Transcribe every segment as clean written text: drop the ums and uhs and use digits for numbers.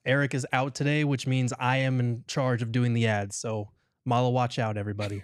Eric is out today, which means I am in charge of doing the ads. So, Mala, watch out, everybody.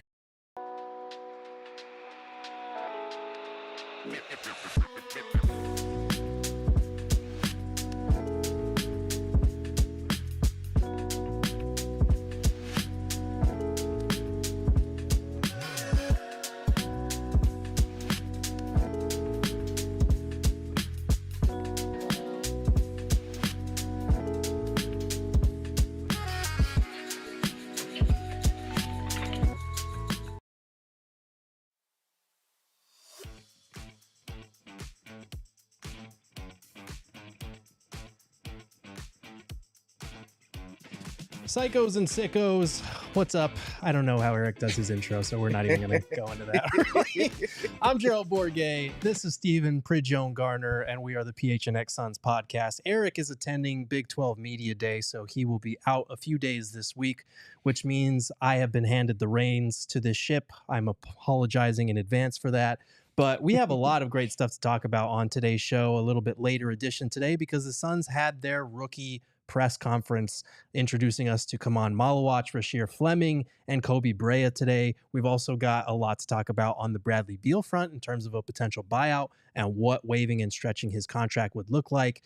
Psychos and sickos, what's up? I don't know how Eric does his intro, so we're not even going to go into that. I'm Gerald Bourguet. This is Stephen Pridgeon-Garner, and we are the PHNX Suns Podcast. Eric is attending Big 12 Media Day, so he will be out a few days this week, which means I have been handed the reins to this ship. I'm apologizing in advance for that. But we have a lot of great stuff to talk about on today's show, a little bit later edition today, because the Suns had their rookie press conference introducing us to Khaman Maluach, Rasheer, Fleming, and Koby Brea today. We've also got a lot to talk about on the Bradley Beal front in terms of a potential buyout and what waiving and stretching his contract would look like.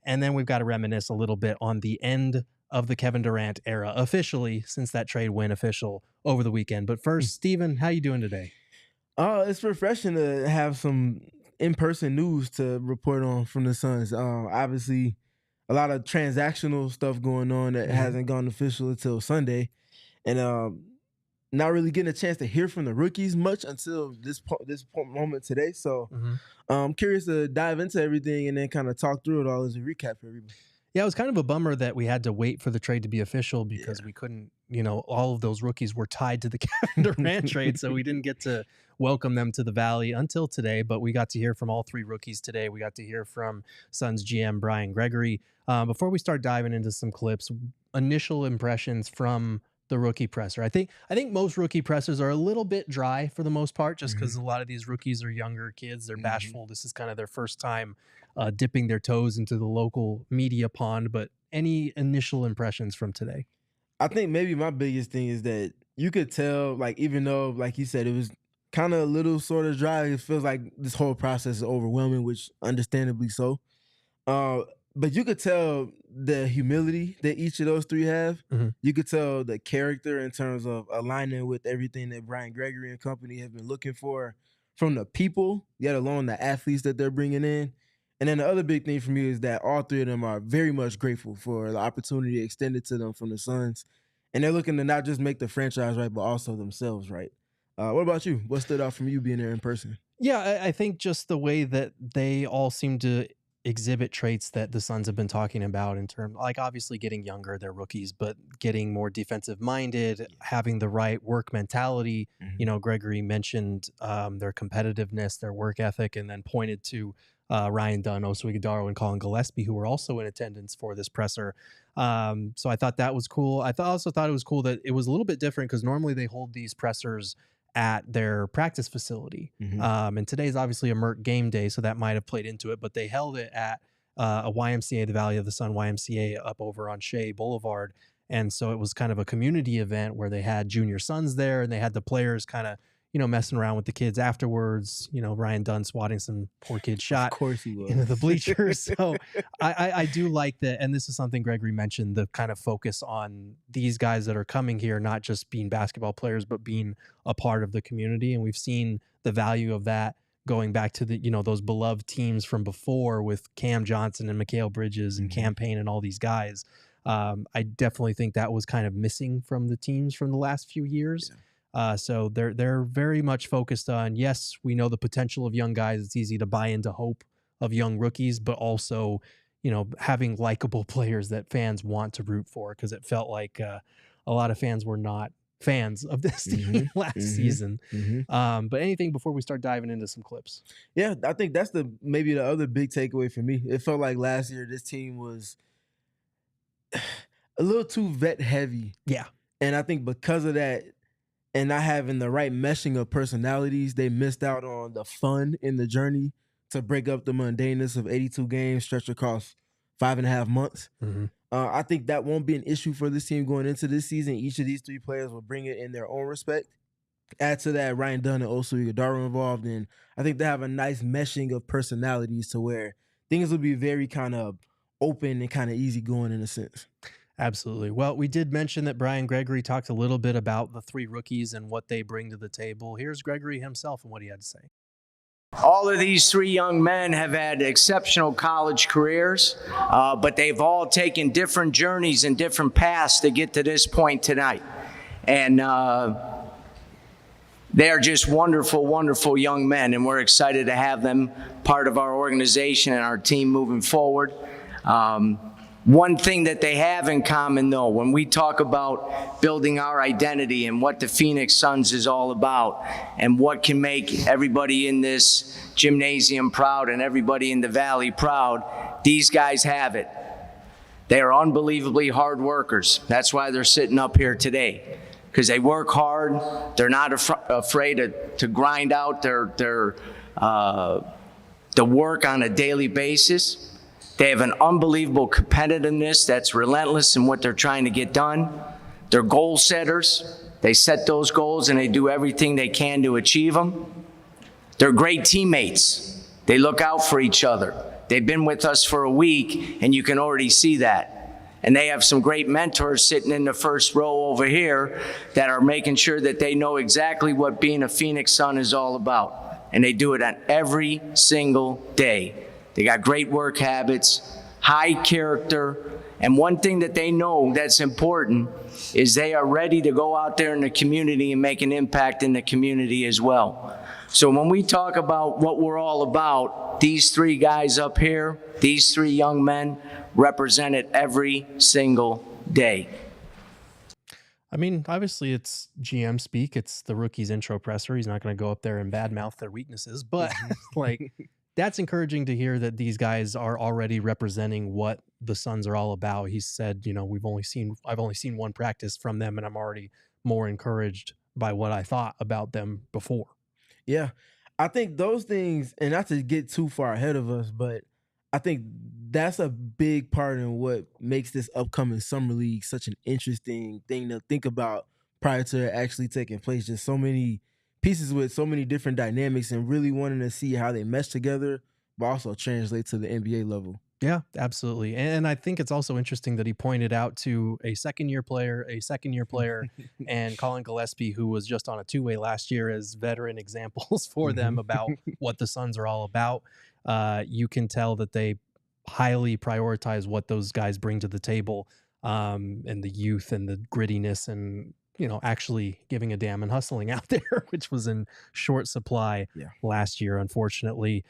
And then we've got to reminisce a little bit on the end of the Kevin Durant era officially, since that trade went official over the weekend. But first, Stephen, how you doing today? It's refreshing to have some in-person news to report on from the Suns. Obviously, a lot of transactional stuff going on that hasn't gone official until Sunday. And not really getting a chance to hear from the rookies much until this moment today. So I'm curious to dive into everything and then kind of talk through it all as a recap for everybody. Yeah, it was kind of a bummer that we had to wait for the trade to be official because we couldn't, all of those rookies were tied to the Kevin Durant trade, so we didn't get to welcome them to the Valley until today, but we got to hear from all three rookies today. We got to hear from Suns GM Brian Gregory. Before we start diving into some clips, initial impressions from the rookie presser. I think most rookie pressers are a little bit dry for the most part, just because a lot of these rookies are younger kids. They're bashful. This is kind of their first time dipping their toes into the local media pond. But any initial impressions from today? I think maybe my biggest thing is that you could tell, like, even though, like you said, it was kind of a little sort of dry, it feels like this whole process is overwhelming, which understandably so. But you could tell the humility that each of those three have. You could tell the character in terms of aligning with everything that Brian Gregory and company have been looking for from the people, yet alone the athletes that they're bringing in. And then the other big thing for me is that all three of them are very much grateful for the opportunity extended to them from the Suns. And they're looking to not just make the franchise right, but also themselves right. What about you? What stood out from you being there in person? Yeah, I think just the way that they all seem to exhibit traits that the Suns have been talking about in terms, like obviously getting younger, they're rookies, but getting more defensive minded, having the right work mentality. Gregory mentioned their competitiveness, their work ethic, and then pointed to Ryan Dunn, Oso Ighodaro, and Colin Gillespie, who were also in attendance for this presser. So I thought that was cool. I also thought it was cool that it was a little bit different because normally they hold these pressers at their practice facility. And today's obviously a Merck game day, so that might have played into it, but they held it at a YMCA, the Valley of the Sun YMCA up over on Shea Boulevard. And so it was kind of a community event where they had junior Suns there and they had the players kind of, messing around with the kids afterwards, Ryan Dunn swatting some poor kid shot Of course he was. into the bleachers. So I do like that. And this is something Gregory mentioned, the kind of focus on these guys that are coming here, not just being basketball players, but being a part of the community. And we've seen the value of that going back to the, those beloved teams from before with Cam Johnson and Mikal Bridges and Cam Payne and all these guys. I definitely think that was kind of missing from the teams from the last few years. So they're very much focused on, yes, we know the potential of young guys. It's easy to buy into hope of young rookies, but also, having likable players that fans want to root for, because it felt like a lot of fans were not fans of this team last season. But anything before we start diving into some clips? Yeah, I think that's maybe the other big takeaway for me. It felt like last year this team was a little too vet heavy. Yeah. And I think because of that, and not having the right meshing of personalities, they missed out on the fun in the journey to break up the mundaneness of 82 games stretched across 5.5 months. Mm-hmm. I think that won't be an issue for this team going into this season. Each of these three players will bring it in their own respect. Add to that Ryan Dunn and Oso Ighodaro involved, and I think they have a nice meshing of personalities to where things will be very kind of open and kind of easy going in a sense. Absolutely. Well, we did mention that Brian Gregory talked a little bit about the three rookies and what they bring to the table. Here's Gregory himself and what he had to say. All of these three young men have had exceptional college careers, but they've all taken different journeys and different paths to get to this point tonight. And they are just wonderful, wonderful young men, and we're excited to have them part of our organization and our team moving forward. One thing that they have in common, though, when we talk about building our identity and what the Phoenix Suns is all about and what can make everybody in this gymnasium proud and everybody in the Valley proud, these guys have it. They are unbelievably hard workers. That's why they're sitting up here today, because they work hard. They're not afraid to grind out the work on a daily basis. They have an unbelievable competitiveness that's relentless in what they're trying to get done. They're goal setters. They set those goals and they do everything they can to achieve them. They're great teammates. They look out for each other. They've been with us for a week and you can already see that. And they have some great mentors sitting in the first row over here that are making sure that they know exactly what being a Phoenix Sun is all about. And they do it on every single day. They got great work habits, high character, and one thing that they know that's important is they are ready to go out there in the community and make an impact in the community as well. So when we talk about what we're all about, these three guys up here, these three young men represent it every single day. I mean, obviously it's GM speak. It's the rookie's intro presser. He's not going to go up there and badmouth their weaknesses, but like, that's encouraging to hear that these guys are already representing what the Suns are all about. He said, you know, I've only seen one practice from them and I'm already more encouraged by what I thought about them before. Yeah. I think those things, and not to get too far ahead of us, but I think that's a big part in what makes this upcoming Summer League such an interesting thing to think about prior to it actually taking place. Just so many pieces with so many different dynamics and really wanting to see how they mesh together, but also translate to the NBA level. Yeah, absolutely. And I think it's also interesting that he pointed out to a second-year player, and Colin Gillespie, who was just on a two-way last year, as veteran examples for them about what the Suns are all about. You can tell that they highly prioritize what those guys bring to the table, and the youth and the grittiness and, you know, actually giving a damn and hustling out there, which was in short supply last year, unfortunately.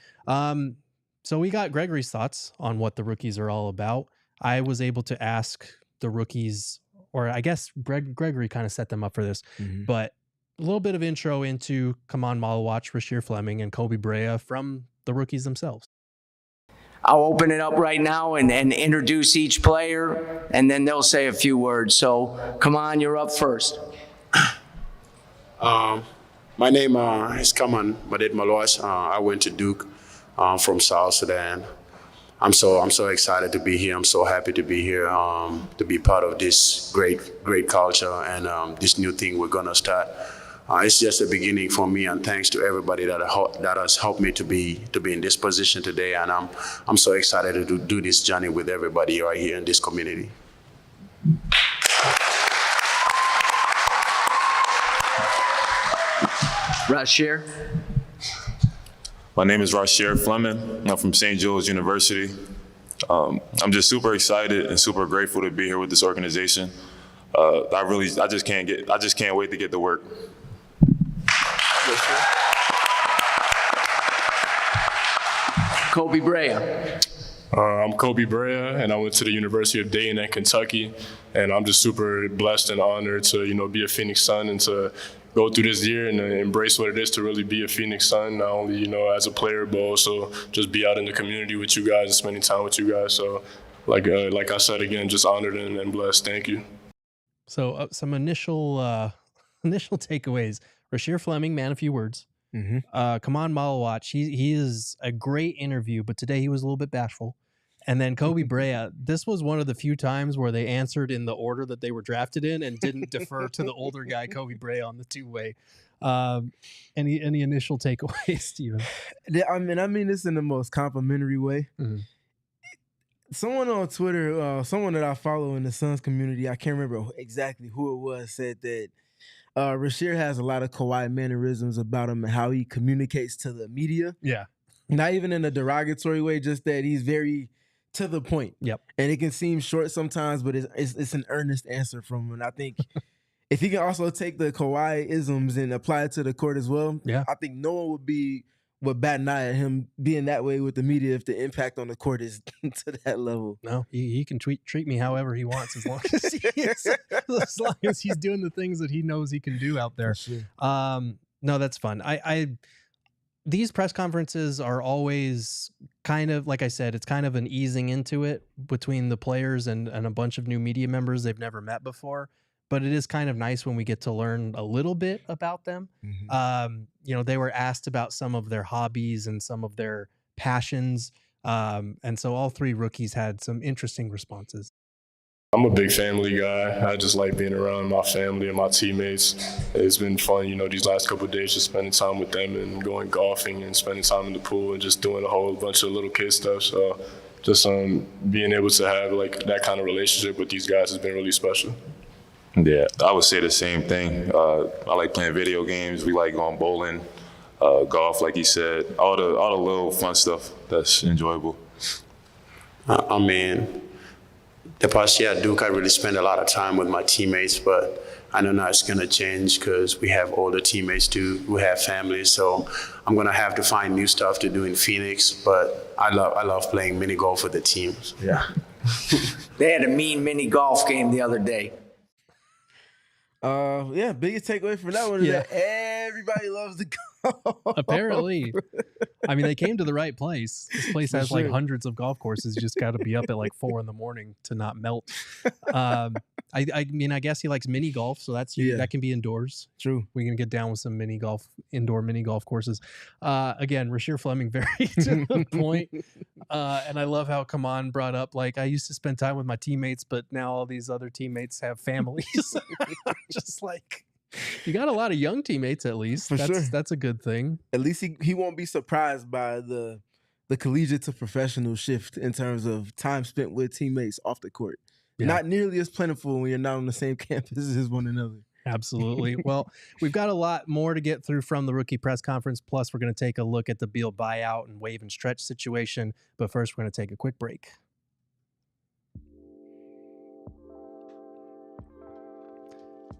So we got Gregory's thoughts on what the rookies are all about. I was able to ask the rookies, or I guess Gregory kind of set them up for this, but a little bit of intro into Khaman Maluach, Rasheer Fleming, and Koby Brea from the rookies themselves. I'll open it up right now and introduce each player, and then they'll say a few words. So, Khaman, you're up first. My name is Khaman Maluach. I went to Duke from South Sudan. I'm so excited to be here. I'm so happy to be here, to be part of this great culture and this new thing we're gonna start. It's just a beginning for me, and thanks to everybody that has helped me to be in this position today. And I'm so excited to do this journey with everybody right here in this community. Rasheer. My name is Rasheer Fleming. I'm from St. Joe's University. I'm just super excited and super grateful to be here with this organization. I just can't wait to get to work. Koby Brea. I'm Koby Brea, and I went to the University of Dayton at Kentucky, and I'm just super blessed and honored to, you know, be a Phoenix Sun and to go through this year and embrace what it is to really be a Phoenix Sun, not only, you know, as a player, but also just be out in the community with you guys and spending time with you guys. So, like I said again, just honored and blessed. Thank you. So some initial takeaways. Rasheer Fleming, man, a few words. Khaman Maluach, he is a great interview, but today he was a little bit bashful. And then Koby Brea, this was one of the few times where they answered in the order that they were drafted in and didn't defer to the older guy, Koby Brea, on the two-way. Any initial takeaways, Stephen? I mean this in the most complimentary way. Mm-hmm. Someone on Twitter, someone that I follow in the Suns community, I can't remember exactly who it was, said that Rasheer has a lot of Kawhi mannerisms about him and how he communicates to the media. Yeah. Not even in a derogatory way, just that he's very to the point. Yep. And it can seem short sometimes, but it's an earnest answer from him. And I think if he can also take the Kawhi isms and apply it to the court as well, I think no one would bat an eye at him being that way with the media if the impact on the court is to that level. No, he can treat me however he wants as long as he's doing the things that he knows he can do out there. Sure. No, that's fun. These press conferences are always kind of, like I said, it's kind of an easing into it between the players and a bunch of new media members they've never met before. But it is kind of nice when we get to learn a little bit about them. Mm-hmm. They were asked about some of their hobbies and some of their passions. And so all three rookies had some interesting responses. I'm a big family guy. I just like being around my family and my teammates. It's been fun, these last couple of days, just spending time with them and going golfing and spending time in the pool and just doing a whole bunch of little kid stuff. So just being able to have like that kind of relationship with these guys has been really special. Yeah, I would say the same thing. I like playing video games. We like going bowling, golf, like you said, all the little fun stuff that's enjoyable. I mean, the past year at Duke, I really spent a lot of time with my teammates, but I know now it's going to change because we have older teammates too, who have families. So I'm going to have to find new stuff to do in Phoenix, but I love playing mini golf with the teams. Yeah. They had a mean mini golf game the other day. Biggest takeaway from that one is that everybody loves the golf. Apparently. I mean, they came to the right place. This place has like hundreds of golf courses. You just got to be up at like 4 a.m. to not melt. I mean, I guess he likes mini golf, so that can be indoors. True. We can get down with some indoor mini golf courses. Again, Rasheer Fleming, very to the point. And I love how Khaman brought up, like, I used to spend time with my teammates, but now all these other teammates have families. Just like, you got a lot of young teammates, at least. That's a good thing. At least he won't be surprised by the collegiate to professional shift in terms of time spent with teammates off the court. Yeah. Not nearly as plentiful when you're not on the same campus as one another. Absolutely. Well, we've got a lot more to get through from the rookie press conference. Plus, we're going to take a look at the Beal buyout and waive-and-stretch situation. But first, we're going to take a quick break.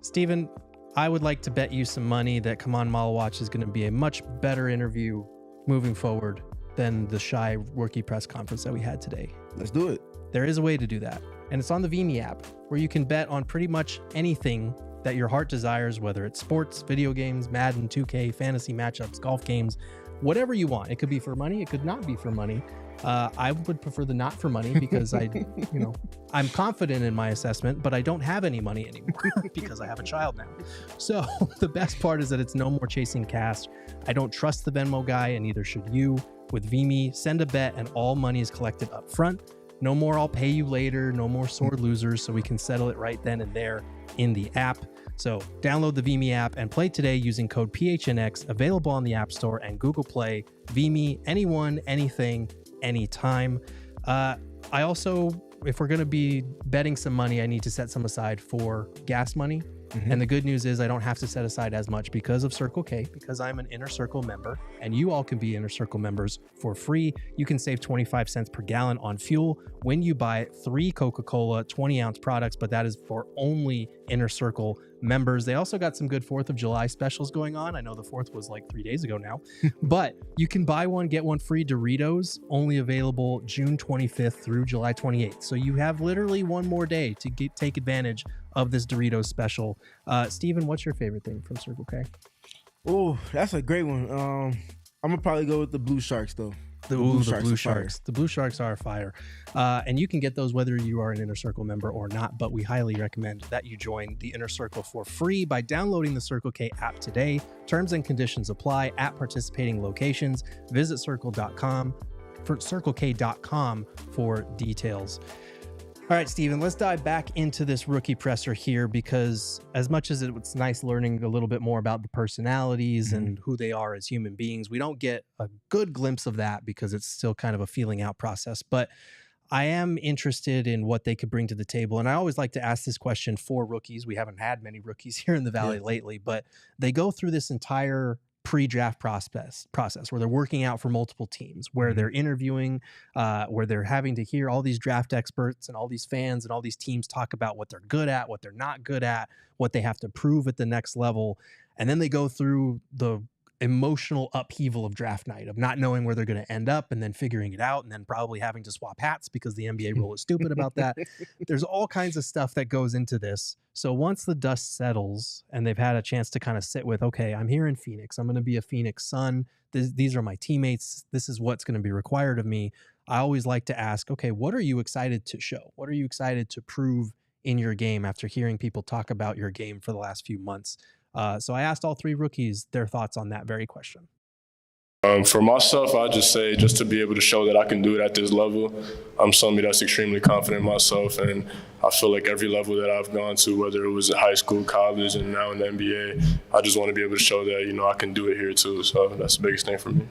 Stephen, I would like to bet you some money that Khaman Maluach is going to be a much better interview moving forward than the shy rookie press conference that we had today. Let's do it. There is a way to do that, and it's on the VME app, where you can bet on pretty much anything that your heart desires, whether it's sports, video games, Madden, 2K, fantasy matchups, golf games, whatever you want. It could be for money. It could not be for money. I would prefer the not for money because I'm confident in my assessment, but I don't have any money anymore because I have a child now. So the best part is that it's no more chasing cash. I don't trust the Venmo guy, and neither should you. With VME, send a bet and all money is collected up front. No more I'll pay you later, no more sore losers, so we can settle it right then and there in the app. So download the VME app and play today using code PHNX, available on the App Store and Google Play. VME, anyone, anything, anytime. I also, if we're going to be betting some money, I need to set some aside for gas money. Mm-hmm. And the good news is I don't have to set aside as much because of Circle K, because I'm an Inner Circle member, and you all can be Inner Circle members for free. You can save 25 cents per gallon on fuel when you buy 3 Coca-Cola 20-ounce products, but that is for only Inner Circle members. They also got some good 4th of July specials going on. I know the 4th was like 3 days ago now, but you can buy one, get one free Doritos, only available June 25th through July 28th. So you have literally one more day to take advantage of this Doritos special. Stephen, what's your favorite thing from Circle K? Oh, that's a great one. I'm gonna probably go with the Blue Sharks though. The Blue Sharks. The Blue Sharks are fire. And you can get those whether you are an Inner Circle member or not, but we highly recommend that you join the Inner Circle for free by downloading the Circle K app today. Terms and conditions apply at participating locations. Visit circle.com CircleK.com for details. All right, Stephen, let's dive back into this rookie presser here, because as much as it's nice learning a little bit more about the personalities and who they are as human beings, we don't get a good glimpse of that because it's still kind of a feeling out process. But I am interested in what they could bring to the table. And I always like to ask this question for rookies. We haven't had many rookies here in the Valley lately, but they go through this entire pre-draft process where they're working out for multiple teams, where they're interviewing, where they're having to hear all these draft experts and all these fans and all these teams talk about what they're good at, what they're not good at, what they have to prove at the next level. And then they go through the emotional upheaval of draft night, of not knowing where they're going to end up and then figuring it out and then probably having to swap hats because the NBA rule is stupid about that. There's all kinds of stuff that goes into this. So once the dust settles and they've had a chance to kind of sit with, okay, I'm here in Phoenix. I'm going to be a Phoenix Sun. These are my teammates. This is what's going to be required of me. I always like to ask, okay, what are you excited to show? What are you excited to prove in your game after hearing people talk about your game for the last few months? So I asked all three rookies their thoughts on that very question. For myself, I just say just to be able to show that I can do it at this level. I'm somebody that's extremely confident in myself, and I feel like every level that I've gone to, whether it was in high school, college, and now in the NBA, I just want to be able to show that, you know, I can do it here too. So that's the biggest thing for me.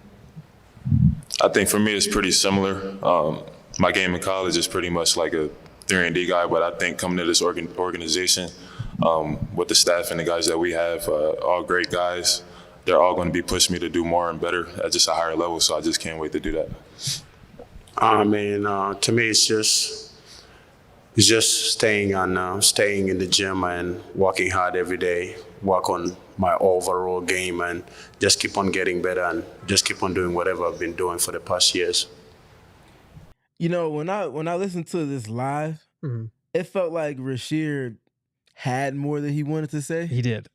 I think for me it's pretty similar. My game in college is pretty much like a 3-and-D guy, but I think coming to this organization, with the staff and the guys that we have, all great guys, they're all going to be pushing me to do more and better at just a higher level. So I just can't wait to do that. I mean, to me, it's just staying in the gym and working hard every day, work on my overall game, and just keep on getting better and just keep on doing whatever I've been doing for the past years. You know, when I listened to this live, it felt like Rasheer had more that he wanted to say. He did.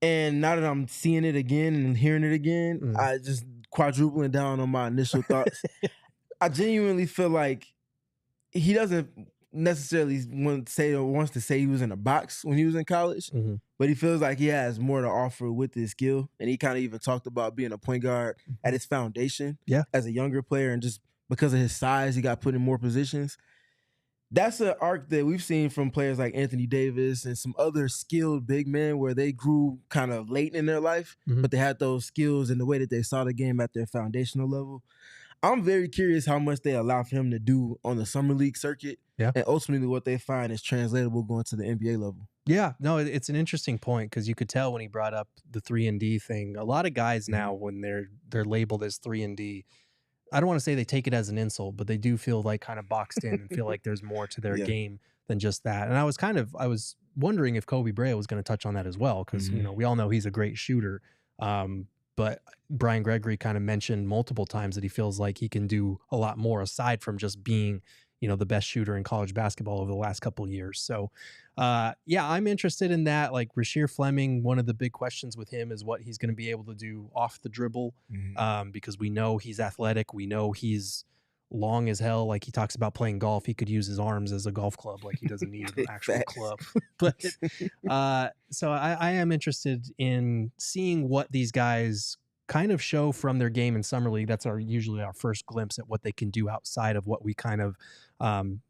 And now that I'm seeing it again and hearing it again, I just quadrupling down on my initial thoughts. I genuinely feel like he doesn't necessarily wants to say he was in a box when he was in college, but he feels like he has more to offer with his skill. And he kind of even talked about being a point guard at his foundation as a younger player, and just because of his size, he got put in more positions. That's an arc that we've seen from players like Anthony Davis and some other skilled big men where they grew kind of late in their life, but they had those skills and the way that they saw the game at their foundational level. I'm very curious how much they allow for him to do on the summer league circuit, and ultimately what they find is translatable going to the NBA level. Yeah, no, it's an interesting point, because you could tell when he brought up the 3-and-D thing. A lot of guys now, when they're labeled as 3-and-D, I don't want to say they take it as an insult, but they do feel like kind of boxed in and feel like there's more to their game than just that. And I was wondering if Koby Brea was going to touch on that as well, because you know, we all know he's a great shooter. But Brian Gregory kind of mentioned multiple times that he feels like he can do a lot more aside from just being, you know, the best shooter in college basketball over the last couple of years. So, yeah, I'm interested in that. Like Rasheer Fleming, one of the big questions with him is what he's going to be able to do off the dribble, because we know he's athletic. We know he's long as hell. Like he talks about playing golf. He could use his arms as a golf club. Like he doesn't need an actual club. But so I am interested in seeing what these guys kind of show from their game in summer league. That's usually our first glimpse at what they can do outside of what we kind of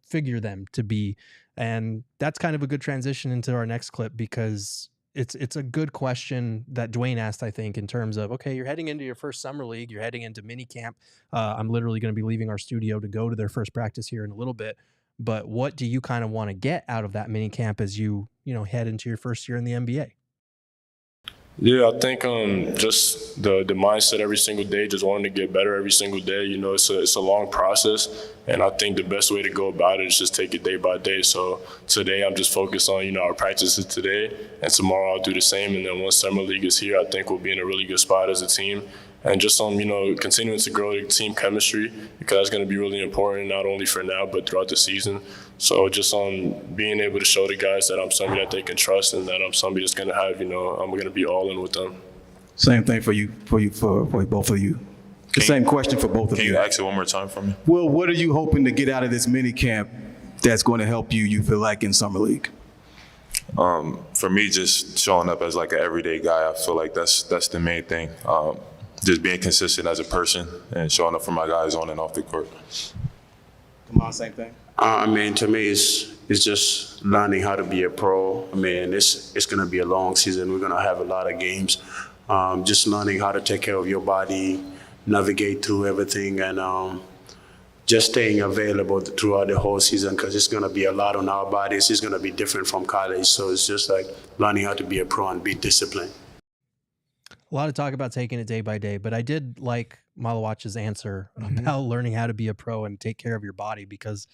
figure them to be. And that's kind of a good transition into our next clip, because it's a good question that Dwayne asked, I think, in terms of, okay, you're heading into your first summer league, you're heading into mini camp. I'm literally going to be leaving our studio to go to their first practice here in a little bit. But what do you kind of want to get out of that mini camp as you head into your first year in the NBA? Yeah, I think just the mindset every single day, just wanting to get better every single day. You know, it's a long process, and I think the best way to go about it is just take it day by day. So today I'm just focused on, our practices today, and tomorrow I'll do the same. And then once summer league is here, I think we'll be in a really good spot as a team. And just on, continuing to grow the team chemistry, because that's going to be really important, not only for now, but throughout the season. So just on being able to show the guys that I'm somebody that they can trust, and that I'm somebody that's going to have, I'm going to be all in with them. Same thing for both of you. The same question for both of you. Can you ask it one more time for me? Well, what are you hoping to get out of this mini camp that's going to help you feel like in summer league? For me, just showing up as like an everyday guy, I feel like that's the main thing. just being consistent as a person and showing up for my guys on and off the court. Come on, same thing. I mean, to me, it's just learning how to be a pro. I mean, it's going to be a long season. We're going to have a lot of games. Just learning how to take care of your body, navigate through everything, and just staying available throughout the whole season, because it's going to be a lot on our bodies. It's going to be different from college. So it's just like learning how to be a pro and be disciplined. A lot of talk about taking it day by day, but I did like Maluach's answer about learning how to be a pro and take care of your body, because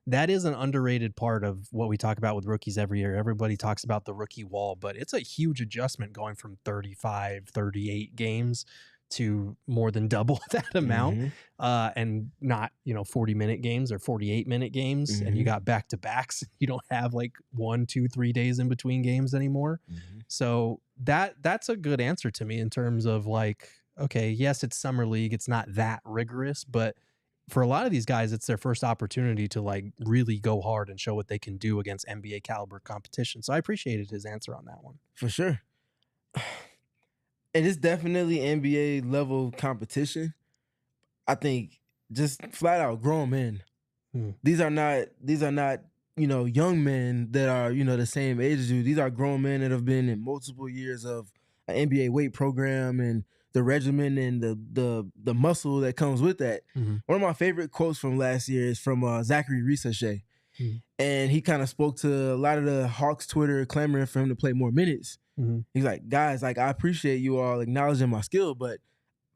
that is an underrated part of what we talk about with rookies every year. Everybody talks about the rookie wall, but it's a huge adjustment going from 35, 38 games to more than double that amount, and not, 40-minute games or 48-minute games, and you got back-to-backs. You don't have like 1, 2, 3 days in between games anymore. So that's a good answer to me in terms of like, okay, yes, it's summer league. It's not that rigorous, but for a lot of these guys, it's their first opportunity to like really go hard and show what they can do against NBA caliber competition. So I appreciated his answer on that one. For sure. And it's definitely NBA level competition. I think just flat out grown men. These are not, young men that are, the same age as you. These are grown men that have been in multiple years of an NBA weight program and the regimen and the muscle that comes with that. One of my favorite quotes from last year is from Zachary Rasheer. And he kind of spoke to a lot of the Hawks Twitter clamoring for him to play more minutes. He's like, guys, like, I appreciate you all acknowledging my skill, but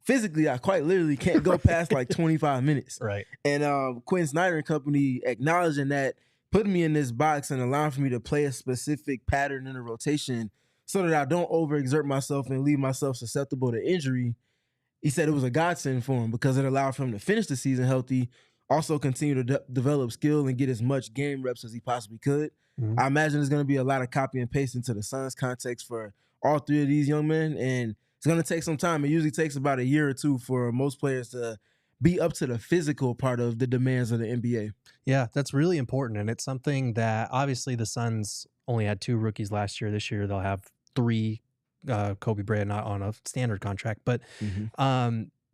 physically, I quite literally can't go past like 25 minutes. Right. And Quinn Snyder and company acknowledging that, putting me in this box and allowing for me to play a specific pattern in a rotation so that I don't overexert myself and leave myself susceptible to injury. He said it was a godsend for him because it allowed for him to finish the season healthy, also continue to develop skill and get as much game reps as he possibly could. I imagine there's going to be a lot of copy and paste into the Suns context for all three of these young men, and it's going to take some time. It usually takes about a year or two for most players to be up to the physical part of the demands of the NBA. Yeah, that's really important, and it's something that obviously the Suns only had 2 rookies last year. This year they'll have 3. Koby Brea not on a standard contract, but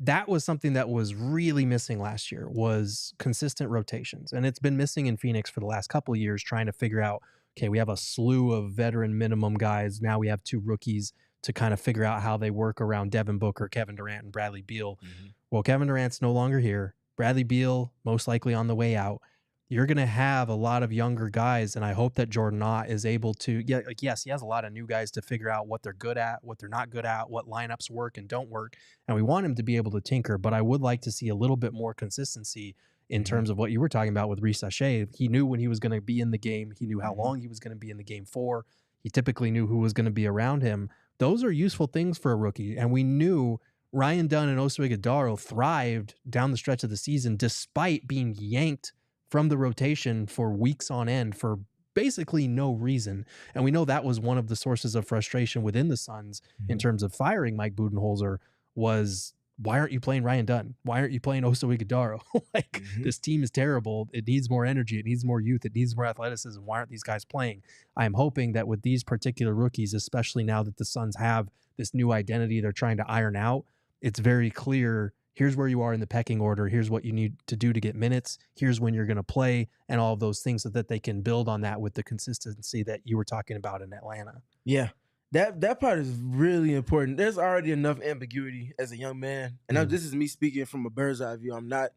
that was something that was really missing last year, was consistent rotations. And it's been missing in Phoenix for the last couple of years, trying to figure out, okay, we have a slew of veteran minimum guys. Now we have 2 rookies to kind of figure out how they work around Devin Booker, Kevin Durant, and Bradley Beal. Well, Kevin Durant's no longer here. Bradley Beal, most likely on the way out. You're going to have a lot of younger guys, and I hope that Jordan Ott is able to, yes, he has a lot of new guys to figure out what they're good at, what they're not good at, what lineups work and don't work, and we want him to be able to tinker, but I would like to see a little bit more consistency in terms of what you were talking about with Rasheer. He knew when he was going to be in the game. He knew how long he was going to be in the game for. He typically knew who was going to be around him. Those are useful things for a rookie, and we knew Ryan Dunn and Oso Ighodaro thrived down the stretch of the season despite being yanked from the rotation for weeks on end for basically no reason. And we know that was one of the sources of frustration within the Suns in terms of firing Mike Budenholzer was, why aren't you playing Ryan Dunn? Why aren't you playing Oso Ighodaro? This team is terrible. It needs more energy. It needs more youth. It needs more athleticism. Why aren't these guys playing? I'm hoping that with these particular rookies, especially now that the Suns have this new identity they're trying to iron out, it's very clear, here's where you are in the pecking order. Here's what you need to do to get minutes. Here's when you're going to play and all of those things so that they can build on that with the consistency that you were talking about in Atlanta. Yeah, that part is really important. There's already enough ambiguity as a young man. And this is me speaking from a bird's eye view. I'm not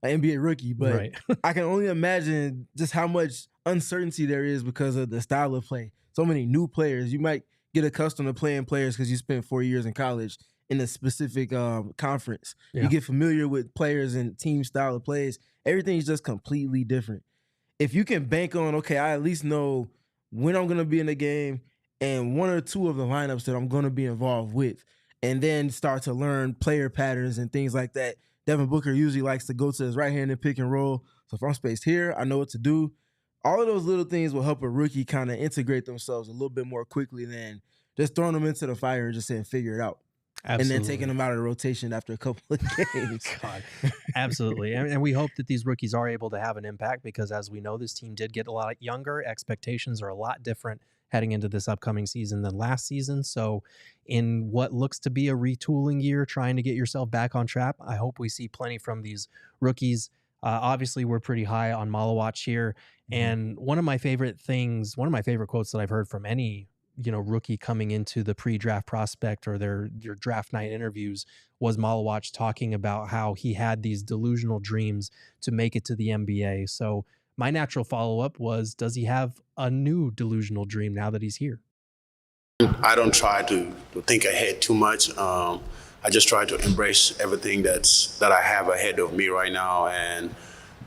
an NBA rookie, but I can only imagine just how much uncertainty there is because of the style of play. So many new players. You might get accustomed to playing players because you spent 4 years in college in a specific conference. You get familiar with players and team style of plays. Everything's just completely different. If you can bank on, okay, I at least know when I'm going to be in the game and 1 or 2 of the lineups that I'm going to be involved with, and then start to learn player patterns and things like that. Devin Booker usually likes to go to his right-handed pick and roll. So if I'm spaced here, I know what to do. All of those little things will help a rookie kind of integrate themselves a little bit more quickly than just throwing them into the fire and just saying, figure it out. Absolutely. And then taking them out of the rotation after a couple of games. God, absolutely. And we hope that these rookies are able to have an impact because, as we know, this team did get a lot younger. Expectations are a lot different. heading into this upcoming season than last season. So in what looks to be a retooling year, trying to get yourself back on track, I hope we see plenty from these rookies. Obviously, we're pretty high on Maluach here. And one of my favorite quotes that I've heard from any rookie coming into the pre-draft prospect or your draft night interviews was Maluach talking about how he had these delusional dreams to make it to the NBA. So my natural follow-up was, does he have a new delusional dream now that he's here? I don't try to think ahead too much. I just try to embrace everything that I have ahead of me right now, and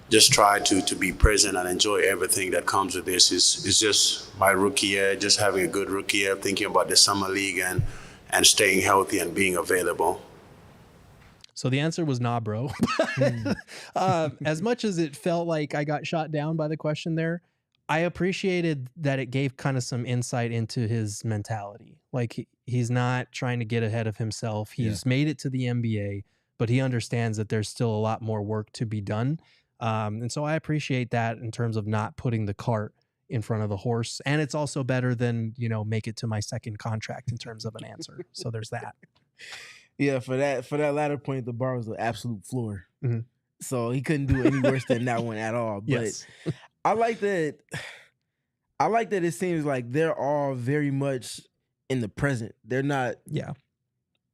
just try to be present and enjoy everything that comes with this. It's just my rookie year, just having a good rookie year, thinking about the summer league and staying healthy and being available. So the answer was nah, bro. As much as it felt like I got shot down by the question there, I appreciated that it gave kind of some insight into his mentality. Like he's not trying to get ahead of himself. He's made it to the NBA, but he understands that there's still a lot more work to be done. And so I appreciate that in terms of not putting the cart in front of the horse. And it's also better than, make it to my second contract in terms of an answer. So there's that. Yeah, for that latter point, the bar was the absolute floor. Mm-hmm. So he couldn't do any worse than that one at all. But yes. I like that it seems like they're all very much in the present. They're not,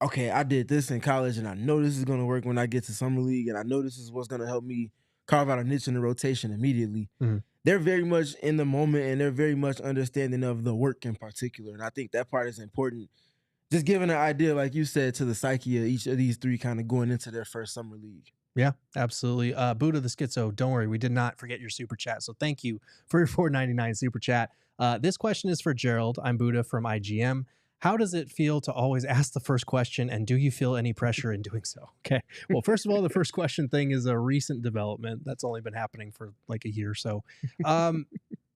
okay, I did this in college and I know this is going to work when I get to Summer League, and I know this is what's going to help me carve out a niche in the rotation immediately. Mm-hmm. They're very much in the moment, and they're very much understanding of the work in particular. And I think that part is important. Just giving an idea, like you said, to the psyche of each of these three kind of going into their first summer league. Yeah, absolutely. Buddha the Schizo, don't worry, we did not forget your super chat. So thank you for your $4.99 super chat. This question is for Gerald. I'm Buddha from IGM. How does it feel to always ask the first question, and do you feel any pressure in doing so? Okay. Well, first of all, the first question thing is a recent development. That's only been happening for like a year or so.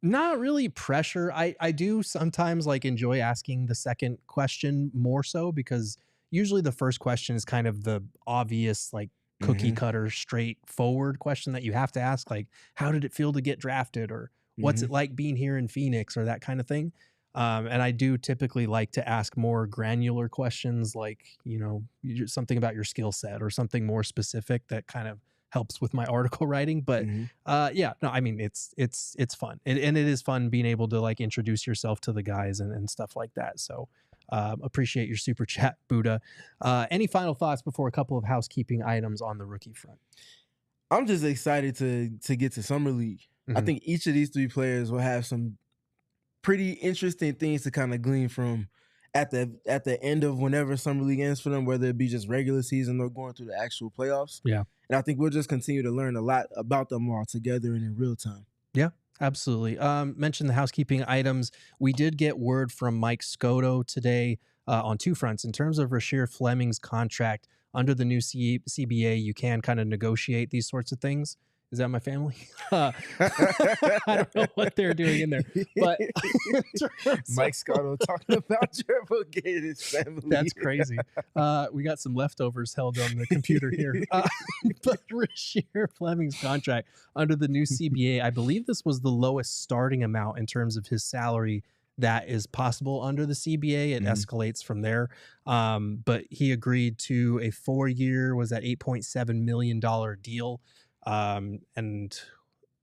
Not really pressure. I do sometimes enjoy asking the second question more so, because usually the first question is kind of the obvious, cookie cutter, straightforward question that you have to ask, like, how did it feel to get drafted? Or what's it like being here in Phoenix, or that kind of thing. And I do typically like to ask more granular questions, like, something about your skill set or something more specific that kind of helps with my article writing. But it's fun. And it is fun being able to introduce yourself to the guys and stuff like that. So appreciate your super chat, Buddha. Any final thoughts before a couple of housekeeping items on the rookie front? I'm just excited to get to Summer League. I think each of these three players will have some pretty interesting things to kind of glean from at the end of whenever Summer League ends for them, whether it be just regular season or going through the actual playoffs. Yeah. And I think we'll just continue to learn a lot about them all together and in real time. Yeah, absolutely. Mention the housekeeping items. We did get word from Mike Scotto today on two fronts. In terms of Rasheer Fleming's contract, under the new CBA, you can kind of negotiate these sorts of things. Is that my family? I don't know what they're doing in there. But Mike Scotto talking about Gerald and his family. That's crazy. We got some leftovers held on the computer here. But Rasheer Fleming's contract under the new CBA, I believe this was the lowest starting amount in terms of his salary that is possible under the CBA. It escalates from there. But he agreed to a 4-year, was that $8.7 million deal. And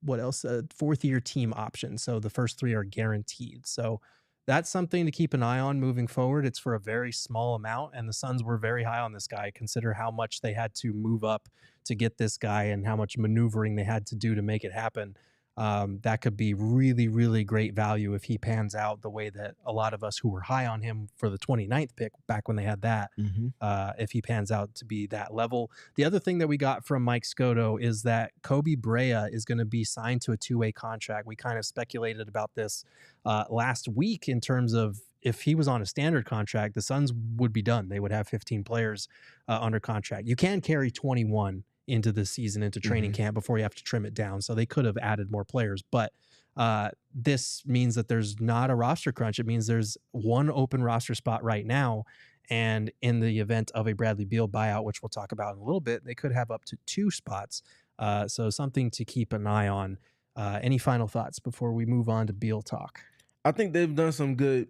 what else? A 4th-year team option. So the first 3 are guaranteed. So that's something to keep an eye on moving forward. It's for a very small amount, and the Suns were very high on this guy. Consider how much they had to move up to get this guy and how much maneuvering they had to do to make it happen. That could be really, really great value if he pans out the way that a lot of us who were high on him for the 29th pick back when they had that, if he pans out to be that level. The other thing that we got from Mike Scotto is that Koby Brea is going to be signed to a 2-way contract. We kind of speculated about this last week in terms of if he was on a standard contract, the Suns would be done. They would have 15 players under contract. You can carry 21 into the season, into training camp before you have to trim it down. So they could have added more players, but this means that there's not a roster crunch. It means there's one open roster spot right now. And in the event of a Bradley Beal buyout, which we'll talk about in a little bit, they could have up to 2 spots. So something to keep an eye on. Any final thoughts before we move on to Beal talk? I think they've done some good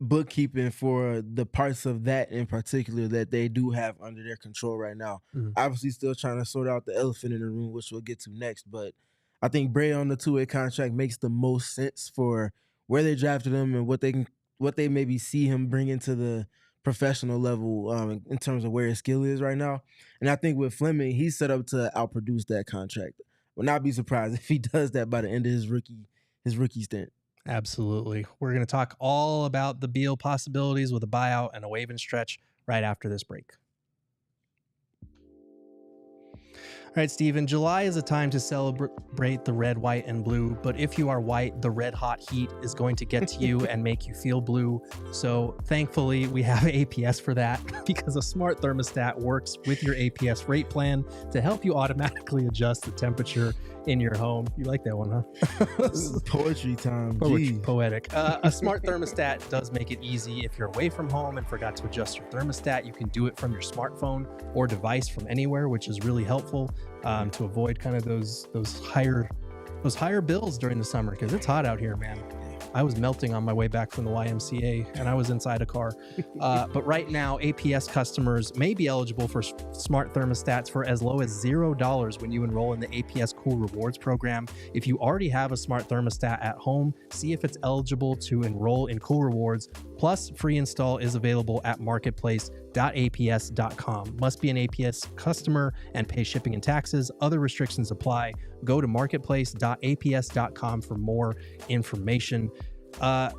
bookkeeping for the parts of that in particular that they do have under their control right now. Obviously still trying to sort out the elephant in the room, which we'll get to next, but I think Brea on the 2-way contract makes the most sense for where they drafted him and what they maybe see him bringing to the professional level in terms of where his skill is right now. And I think with Fleming, he's set up to outproduce that contract. Would not be surprised if he does that by the end of his rookie stint. Absolutely. We're going to talk all about the Beal possibilities with a buyout and a waive and stretch right after this break. All right, Stephen, July is a time to celebrate the red, white, and blue. But if you are white, the red hot heat is going to get to you and make you feel blue. So thankfully, we have APS for that because a smart thermostat works with your APS rate plan to help you automatically adjust the temperature in your home. You like that one, huh? This is poetry time. Poetic. A smart thermostat does make it easy. If you're away from home and forgot to adjust your thermostat, you can do it from your smartphone or device from anywhere, which is really helpful to avoid kind of those higher bills during the summer because it's hot out here, man. I was melting on my way back from the YMCA and I was inside a car. But right now, APS customers may be eligible for smart thermostats for as low as $0 when you enroll in the APS Cool Rewards program. If you already have a smart thermostat at home, see if it's eligible to enroll in Cool Rewards. Plus, free install is available at marketplace.aps.com. Must be an APS customer and pay shipping and taxes. Other restrictions apply. Go to marketplace.aps.com for more information. The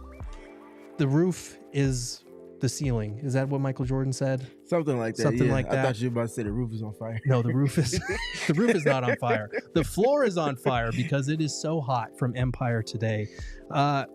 roof is the ceiling. Is that what Michael Jordan said? Something like that. Something like that. I thought you were about to say the roof is on fire. No, the roof is not on fire. The floor is on fire because it is so hot from Empire today.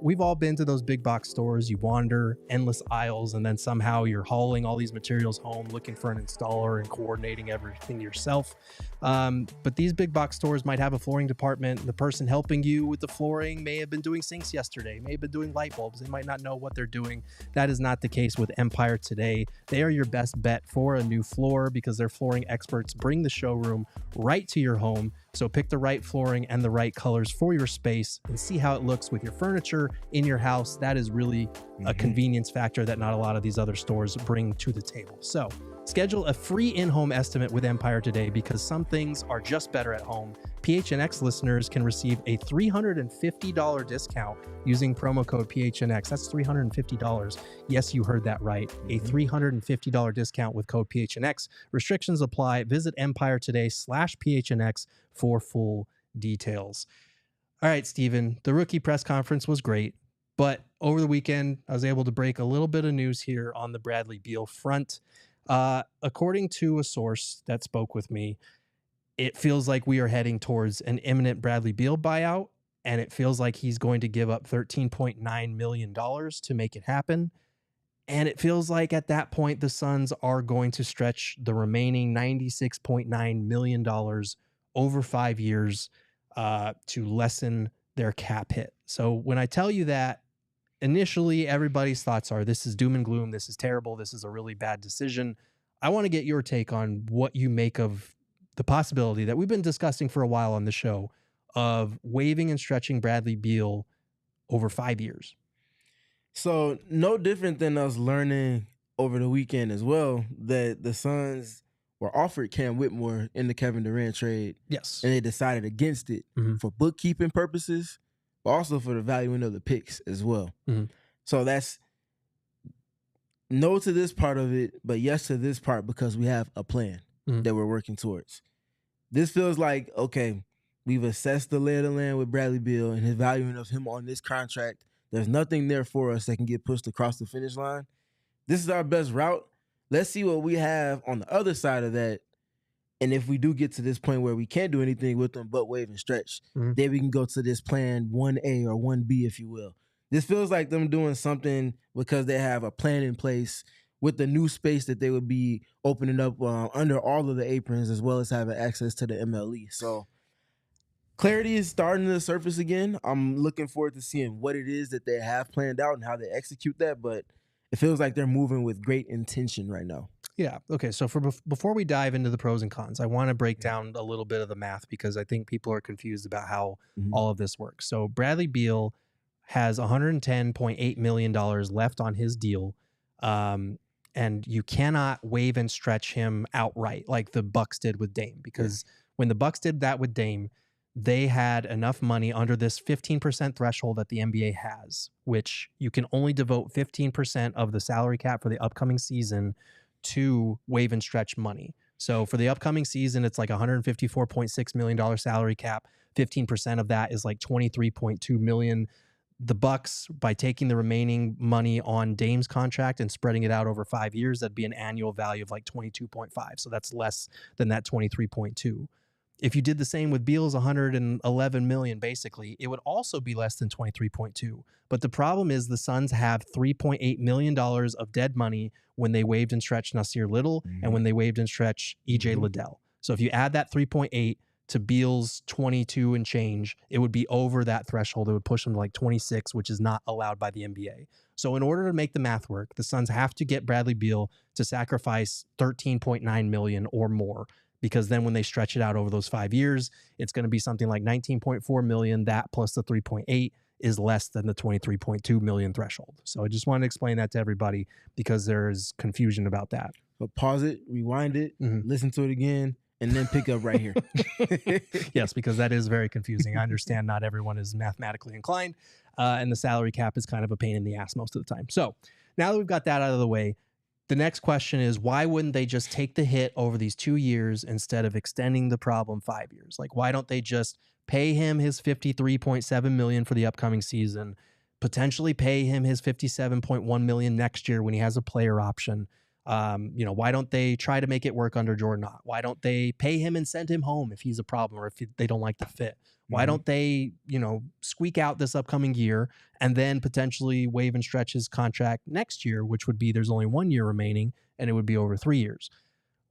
We've all been to those big box stores. You wander endless aisles and then somehow you're hauling all these materials home looking for an installer and coordinating everything yourself. But these big box stores might have a flooring department. The person helping you with the flooring may have been doing sinks yesterday, may have been doing light bulbs. They might not know what they're doing. That is not the case with Empire today. They are your best bet for a new floor because their flooring experts bring the showroom right to your home. So pick the right flooring and the right colors for your space and see how it looks with your furniture in your house. That is really a convenience factor that not a lot of these other stores bring to the table. So schedule a free in-home estimate with Empire today because some things are just better at home. PHNX listeners can receive a $350 discount using promo code PHNX. That's $350. Yes, you heard that right. A $350 discount with code PHNX. Restrictions apply. Visit Empire today/PHNX for full details. All right, Stephen, the rookie press conference was great, but over the weekend, I was able to break a little bit of news here on the Bradley Beal front. According to a source that spoke with me, it feels like we are heading towards an imminent Bradley Beal buyout, and it feels like he's going to give up $13.9 million to make it happen. And it feels like at that point, the Suns are going to stretch the remaining $96.9 million over 5 years to lessen their cap hit. So when I tell you that, initially everybody's thoughts are this is doom and gloom, this is terrible, this is a really bad decision. I want to get your take on what you make of the possibility that we've been discussing for a while on the show of waiving and stretching Bradley Beal over 5 years. So no different than us learning over the weekend as well that the Suns were offered Cam Whitmore in the Kevin Durant trade. Yes. And they decided against it for bookkeeping purposes, but also for the valuing of the picks as well. So that's no to this part of it, but yes to this part because we have a plan that we're working towards. This feels like, okay, we've assessed the lay of the land with Bradley Beal and his valuing of him on this contract. There's nothing there for us that can get pushed across the finish line. This is our best route. Let's see what we have on the other side of that. And if we do get to this point where we can't do anything with them but waive and stretch, then we can go to this plan 1A or 1B, if you will. This feels like them doing something because they have a plan in place with the new space that they would be opening up under all of the aprons, as well as having access to the MLE. So clarity is starting to surface again. I'm looking forward to seeing what it is that they have planned out and how they execute that, but it feels like they're moving with great intention right now. Yeah. Okay. So before we dive into the pros and cons, I want to break down a little bit of the math because I think people are confused about how all of this works. So Bradley Beal has $110.8 million left on his deal. And you cannot waive and stretch him outright like the Bucks did with Dame, because when the Bucks did that with Dame, they had enough money under this 15% threshold that the NBA has, which you can only devote 15% of the salary cap for the upcoming season to waive and stretch money. So for the upcoming season, it's like $154.6 million salary cap. 15% of that is like $23.2 million. The Bucks, by taking the remaining money on Dame's contract and spreading it out over 5 years, that'd be an annual value of like 22.5. So that's less than that 23.2. If you did the same with Beal's 111 million, basically, it would also be less than 23.2. But the problem is the Suns have $3.8 million of dead money when they waived and stretched Nasir Little and when they waived and stretched EJ Liddell. So if you add that 3.8 to Beal's 22 and change, it would be over that threshold. It would push them to like 26, which is not allowed by the NBA. So in order to make the math work, the Suns have to get Bradley Beal to sacrifice 13.9 million or more, because then when they stretch it out over those 5 years, it's going to be something like 19.4 million. That plus the 3.8 is less than the 23.2 million threshold. So I just wanted to explain that to everybody because there's confusion about that. So pause it, rewind it, listen to it again, and then pick up right here. Yes, because that is very confusing. I understand not everyone is mathematically inclined, and the salary cap is kind of a pain in the ass most of the time. So now that we've got that out of the way, the next question is, why wouldn't they just take the hit over these 2 years instead of extending the problem 5 years? Like, why don't they just pay him his $53.7 million for the upcoming season, potentially pay him his $57.1 million next year when he has a player option? Why don't they try to make it work under Jordan Ott? Why don't they pay him and send him home if he's a problem or if they don't like the fit? Why don't they, squeak out this upcoming year and then potentially waive and stretch his contract next year, which would be there's only 1 year remaining and it would be over 3 years?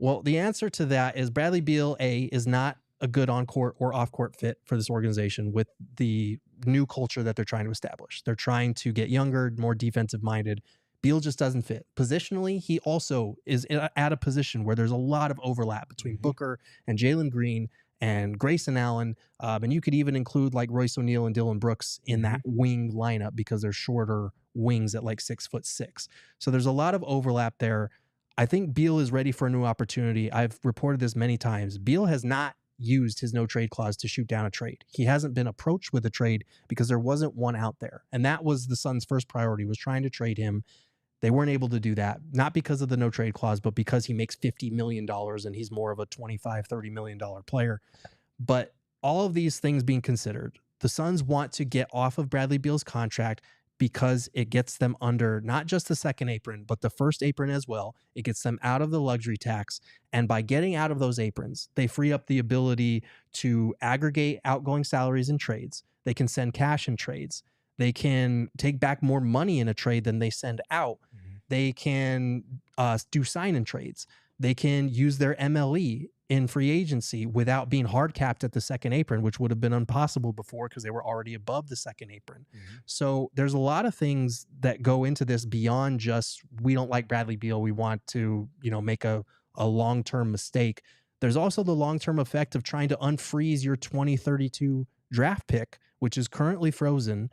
Well, the answer to that is Bradley Beal, is not a good on-court or off-court fit for this organization with the new culture that they're trying to establish. They're trying to get younger, more defensive-minded. Beal just doesn't fit. Positionally, he also is at a position where there's a lot of overlap between Booker and Jalen Green and Grayson Allen. And you could even include like Royce O'Neal and Dylan Brooks in that wing lineup because they're shorter wings at like 6'6". So there's a lot of overlap there. I think Beal is ready for a new opportunity. I've reported this many times. Beal has not used his no trade clause to shoot down a trade. He hasn't been approached with a trade because there wasn't one out there. And that was the Suns' first priority, was trying to trade him. They weren't able to do that, not because of the no trade clause, but because he makes $50 million and he's more of a $25, $30 million player. But all of these things being considered, the Suns want to get off of Bradley Beal's contract because it gets them under not just the second apron, but the first apron as well. It gets them out of the luxury tax. And by getting out of those aprons, they free up the ability to aggregate outgoing salaries in trades. They can send cash in trades. They can take back more money in a trade than they send out. They can do sign-in trades. They can use their MLE in free agency without being hard capped at the second apron, which would have been impossible before because they were already above the second apron. So there's a lot of things that go into this beyond just, we don't like Bradley Beal, we want to, make a long-term mistake. There's also the long-term effect of trying to unfreeze your 2032 draft pick, which is currently frozen,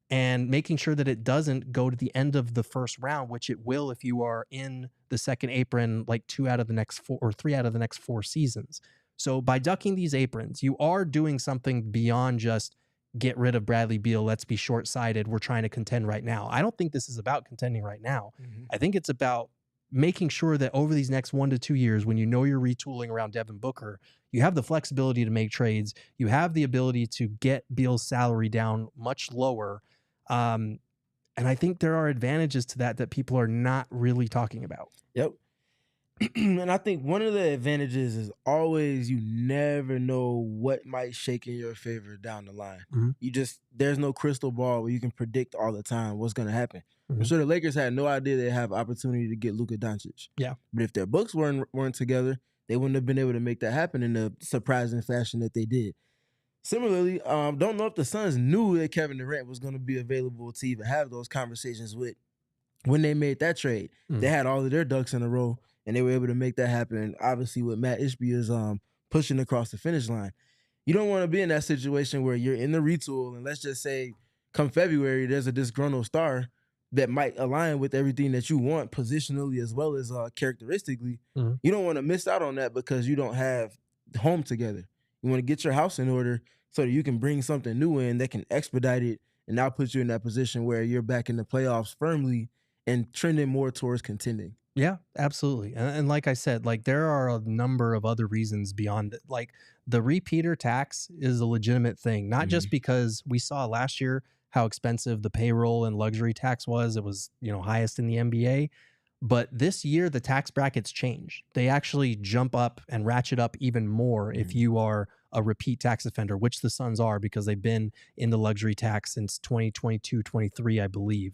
and making sure that it doesn't go to the end of the first round, which it will if you are in the second apron like 2 out of the next 4 or 3 out of the next 4 seasons. So by ducking these aprons, you are doing something beyond just get rid of Bradley Beal, let's be short-sighted, we're trying to contend right now. I don't think this is about contending right now. I think it's about making sure that over these next 1 to 2 years, when you're retooling around Devin Booker, you have the flexibility to make trades. You have the ability to get Beal's salary down much lower. And I think there are advantages to that people are not really talking about. Yep. And I think one of the advantages is always you never know what might shake in your favor down the line. There's no crystal ball where you can predict all the time what's going to happen. I'm sure the Lakers had no idea they have opportunity to get Luka Doncic. Yeah. But if their books weren't together, they wouldn't have been able to make that happen in the surprising fashion that they did. Similarly, don't know if the Suns knew that Kevin Durant was going to be available to even have those conversations with when they made that trade. They had all of their ducks in a row, and they were able to make that happen. Obviously, with Matt Ishbia's pushing across the finish line. You don't want to be in that situation where you're in the retool, and let's just say come February, there's a disgruntled star that might align with everything that you want positionally as well as characteristically. Mhm. You don't want to miss out on that because you don't have home together. You want to get your house in order so that you can bring something new in that can expedite it and now put you in that position where you're back in the playoffs firmly and trending more towards contending. Yeah, absolutely. And like I said, like there are a number of other reasons beyond it. Like the repeater tax is a legitimate thing, not just because we saw last year how expensive the payroll and luxury tax was. It was, highest in the NBA. But this year, the tax brackets change. They actually jump up and ratchet up even more if you are a repeat tax offender, which the Suns are because they've been in the luxury tax since 2022-23, I believe.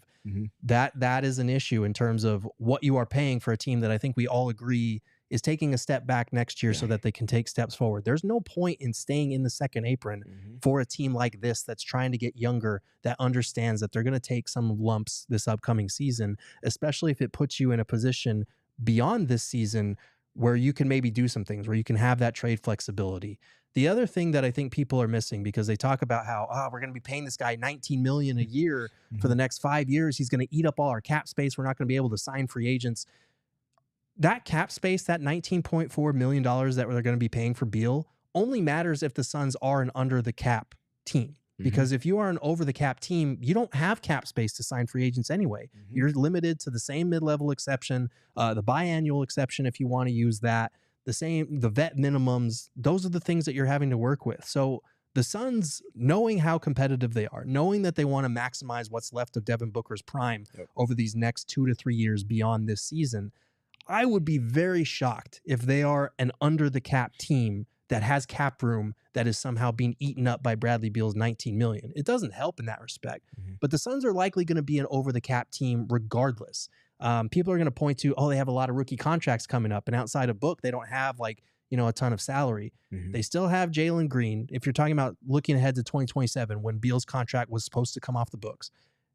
That is an issue in terms of what you are paying for a team that I think we all agree is taking a step back next year so that they can take steps forward. There's no point in staying in the second apron for a team like this that's trying to get younger, that understands that they're going to take some lumps this upcoming season, especially if it puts you in a position beyond this season where you can maybe do some things, where you can have that trade flexibility. The other thing that I think people are missing, because they talk about how, we're going to be paying this guy $19 million a year for the next 5 years. He's going to eat up all our cap space. We're not going to be able to sign free agents. That cap space, that $19.4 million that they're going to be paying for Beal, only matters if the Suns are an under the cap team. Because if you are an over the cap team, you don't have cap space to sign free agents anyway. You're limited to the same mid-level exception, the biannual exception if you want to use that, the vet minimums. Those are the things that you're having to work with. So the Suns, knowing how competitive they are, knowing that they want to maximize what's left of Devin Booker's prime over these next 2 to 3 years beyond this season, I would be very shocked if they are an under the cap team that has cap room that is somehow being eaten up by Bradley Beal's $19 million. It doesn't help in that respect. But the Suns are likely going to be an over the cap team regardless. People are going to point to, they have a lot of rookie contracts coming up, and outside of Book, they don't have a ton of salary. They still have Jalen Green. If you're talking about looking ahead to 2027, when Beal's contract was supposed to come off the books,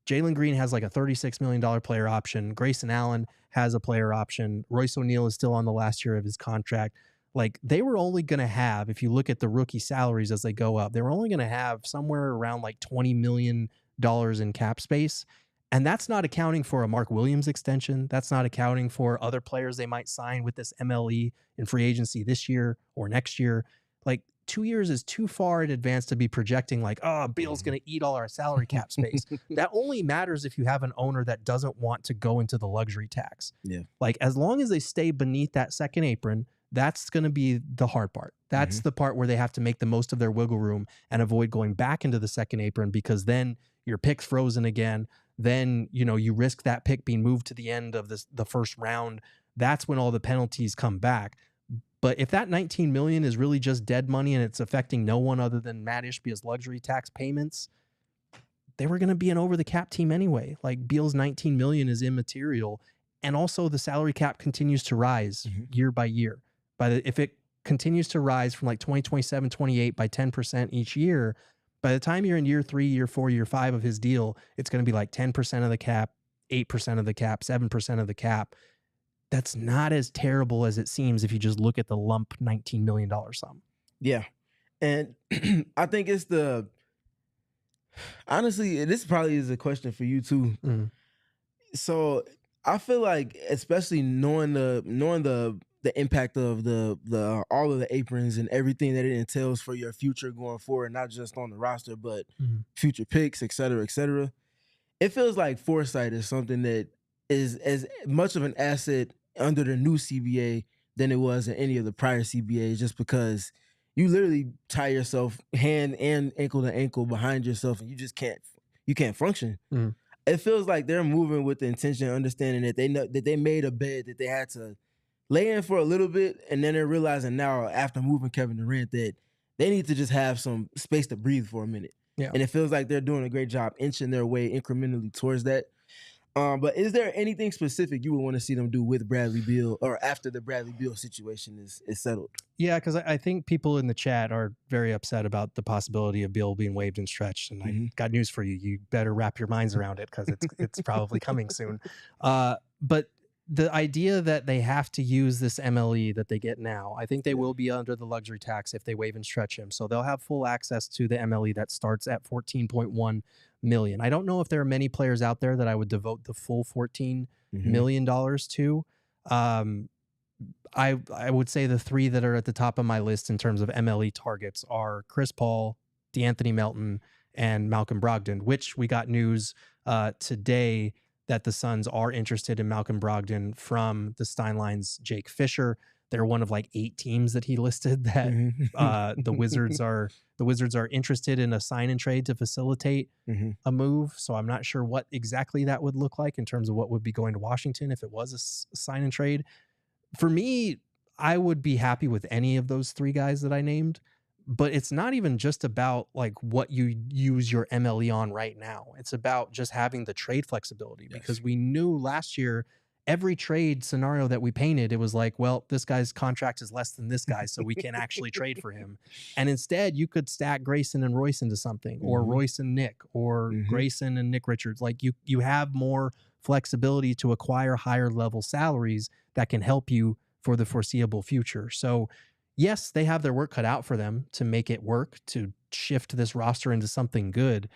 Jalen Green has like a $36 million player option. Grayson Allen has a player option. Royce O'Neal is still on the last year of his contract. Like, they were only going to have, if you look at the rookie salaries as they go up, they were only going to have somewhere around like $20 million in cap space. And that's not accounting for a Mark Williams extension. That's not accounting for other players they might sign with this MLE in free agency this year or next year. Like, 2 years is too far in advance to be projecting like, Beal's going to eat all our salary cap space. That only matters if you have an owner that doesn't want to go into the luxury tax. Like, as long as they stay beneath that second apron, that's going to be the hard part. That's the part where they have to make the most of their wiggle room and avoid going back into the second apron, because then your pick's frozen again. Then, you risk that pick being moved to the end of the first round. That's when all the penalties come back. But if that $19 million is really just dead money and it's affecting no one other than Matt Ishbia's luxury tax payments, they were going to be an over the cap team anyway. Like, Beal's $19 million is immaterial. And also the salary cap continues to rise year by year. If it continues to rise from like 2027, 28 by 10% each year, by the time you're in year 3, year 4, year 5 of his deal, it's going to be like 10% of the cap, 8% of the cap, 7% of the cap. That's not as terrible as it seems if you just look at the lump $19 million sum. Yeah. And I think it's honestly, this probably is a question for you too. So I feel like, especially knowing the impact of the all of the aprons and everything that it entails for your future going forward, not just on the roster, but future picks, et cetera, it feels like foresight is something that is as much of an asset under the new CBA than it was in any of the prior CBAs, just because you literally tie yourself hand and ankle to ankle behind yourself and you just can't function. It feels like they're moving with the intention, understanding that they know that they made a bed that they had to lay in for a little bit, and then they're realizing now, after moving Kevin Durant, that they need to just have some space to breathe for a minute. And it feels like they're doing a great job inching their way incrementally towards that. But is there anything specific you would want to see them do with Bradley Beal, or after the Bradley Beal situation is settled? Yeah, because I think people in the chat are very upset about the possibility of Beal being waived and stretched. And I got news for you. You better wrap your minds around it, because it's probably coming soon. But the idea that they have to use this MLE that they get now, I think they will be under the luxury tax if they waive and stretch him. So they'll have full access to the MLE that starts at $14.1 million. I don't know if there are many players out there that I would devote the full $14 million to. I would say the three that are at the top of my list in terms of MLE targets are Chris Paul, De'Anthony Melton, and Malcolm Brogdon, which we got news today that the Suns are interested in Malcolm Brogdon from the Steinlein's Jake Fisher. They're one of like 8 teams that he listed that the Wizards are interested in a sign and trade to facilitate a move. So I'm not sure what exactly that would look like in terms of what would be going to Washington if it was a sign and trade. For me, I would be happy with any of those 3 guys that I named, but it's not even just about like what you use your MLE on right now. It's about just having the trade flexibility, because we knew last year, every trade scenario that we painted, it was like, well, this guy's contract is less than this guy, so we can actually trade for him. And instead you could stack Grayson and Royce into something, or Royce and Nick, or Grayson and Nick Richards. Like you have more flexibility to acquire higher level salaries that can help you for the foreseeable future. So yes, they have their work cut out for them to make it work, to shift this roster into something good.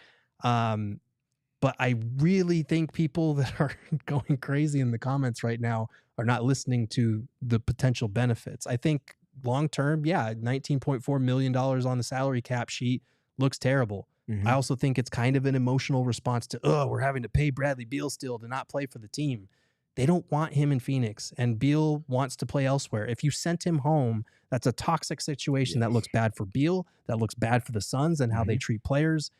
But I really think people that are going crazy in the comments right now are not listening to the potential benefits. I think long-term, $19.4 million on the salary cap sheet looks terrible. I also think it's kind of an emotional response to, we're having to pay Bradley Beal still to not play for the team. They don't want him in Phoenix, and Beal wants to play elsewhere. If you sent him home, that's a toxic situation that looks bad for Beal, that looks bad for the Suns and how they treat players.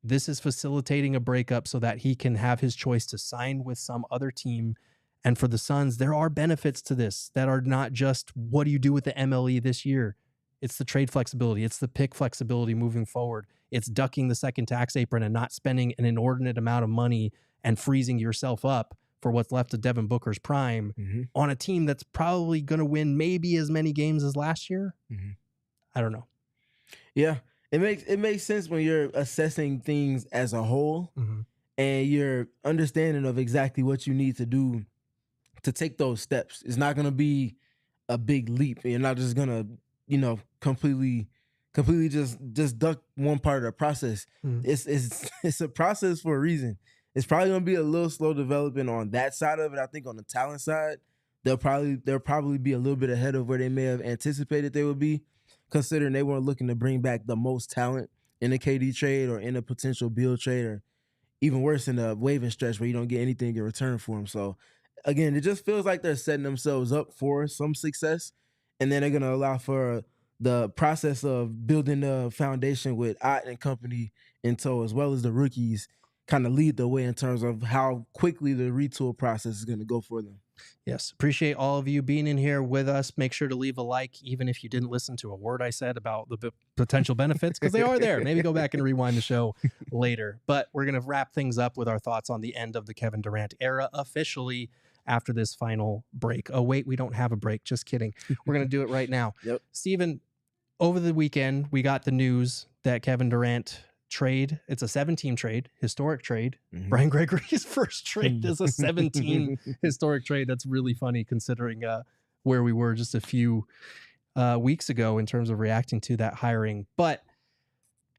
This is facilitating a breakup so that he can have his choice to sign with some other team. And for the Suns, there are benefits to this that are not just what do you do with the MLE this year. It's the trade flexibility. It's the pick flexibility moving forward. It's ducking the second tax apron and not spending an inordinate amount of money and freezing yourself up for what's left of Devin Booker's prime on a team that's probably going to win maybe as many games as last year. I don't know. Yeah. It makes sense when you're assessing things as a whole and you're understanding of exactly what you need to do to take those steps. It's not going to be a big leap. You're not just going to, completely just duck one part of the process. It's a process for a reason. It's probably going to be a little slow developing on that side of it. I think on the talent side, they'll probably be a little bit ahead of where they may have anticipated they would be, considering they weren't looking to bring back the most talent in a KD trade or in a potential Beal trade, or even worse in a waive and stretch where you don't get anything in return for them. So again, it just feels like they're setting themselves up for some success, and then they're going to allow for the process of building the foundation with Ott and company in tow, as well as the rookies, kind of lead the way in terms of how quickly the retool process is going to go for them. Yes. Appreciate all of you being in here with us. Make sure to leave a like, even if you didn't listen to a word I said about the potential benefits, because they are there. Maybe go back and rewind the show later. But we're going to wrap things up with our thoughts on the end of the Kevin Durant era officially after this final break. Oh, wait, we don't have a break. Just kidding. We're going to do it right now. Stephen, over the weekend, we got the news that Kevin Durant trade. It's a 7-team trade, historic trade. Brian Gregory's first trade is a 17 historic trade. That's really funny considering where we were just a few weeks ago in terms of reacting to that hiring. But